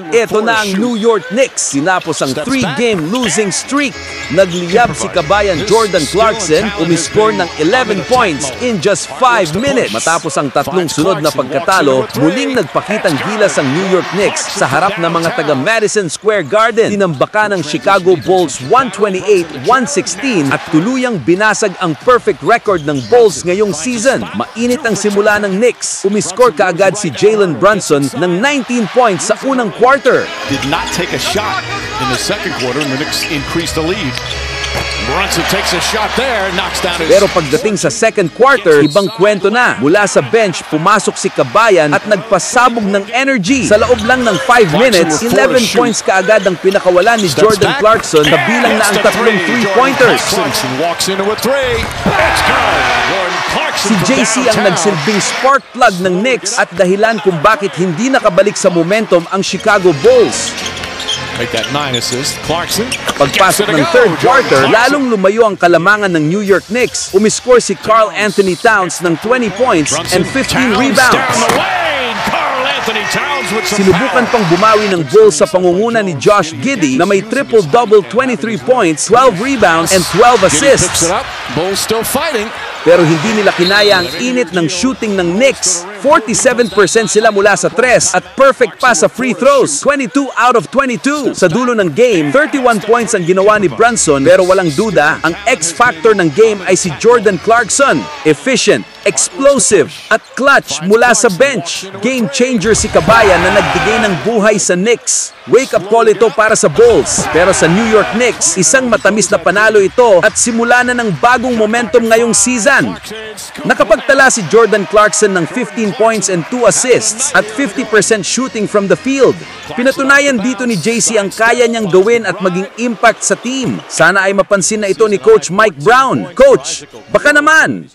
Ito na ang New York Knicks. Tinapos ang 3-game losing streak. Nagliyab si kabayan Jordan Clarkson, umiscore ng 11 points in just 5 minutes. Matapos ang tatlong sunod na pagkatalo, muling nagpakitang gilas ang New York Knicks sa harap ng mga taga Madison Square Garden. Tinambakan ng Chicago Bulls 128-116 at tuluyang binasag ang perfect record ng Bulls ngayong season. Mainit ang simula ng Knicks. Umiscore kaagad si Jalen Brunson ng 19 points sa unang quarter. Did not take a shot in the second quarter and the Knicks increased the lead. Brunson takes a shot there, knocks down his... Pero pagdating sa second quarter, ibang kwento na. Mula sa bench, pumasok si Kabayan at nagpasabog ng energy. Sa loob lang ng 5 minutes, 11 points kaagad ang pinakawalan ni Jordan Clarkson, kabilang na ang tatlong 3-pointers. Si JC ang nagsilbing spark plug ng Knicks at dahilan kung bakit hindi nakabalik sa momentum ang Chicago Bulls. Make that 9 assist. Clarkson. Pagpasok ng third quarter, lalong lumayo ang kalamangan ng New York Knicks. Umiscore si Karl Anthony Towns ng 20 points and 15 rebounds. Sinubukan pang bumawi ng Bulls sa pangunguna ni Josh Giddey na may triple-double, 23 points, 12 rebounds, and 12 assists. Bulls still fighting. Pero hindi nila kinaya ang init ng shooting ng Knicks. 47% sila mula sa 3 at perfect pa sa free throws. 22 out of 22. Sa dulo ng game, 31 points ang ginawa ni Brunson, pero walang duda, ang X-factor ng game ay si Jordan Clarkson. Efficient, explosive, at clutch mula sa bench. Game changer si Kabayan na nagbigay ng buhay sa Knicks. Wake-up call ito para sa Bulls. Pero sa New York Knicks, isang matamis na panalo ito at simula na ng bagong momentum ngayong season. Nakapagtala si Jordan Clarkson ng 15 points and 2 assists at 50% shooting from the field. Pinatunayan dito ni JC ang kaya niyang gawin at maging impact sa team. Sana ay mapansin na ito ni Coach Mike Brown. Coach, baka naman!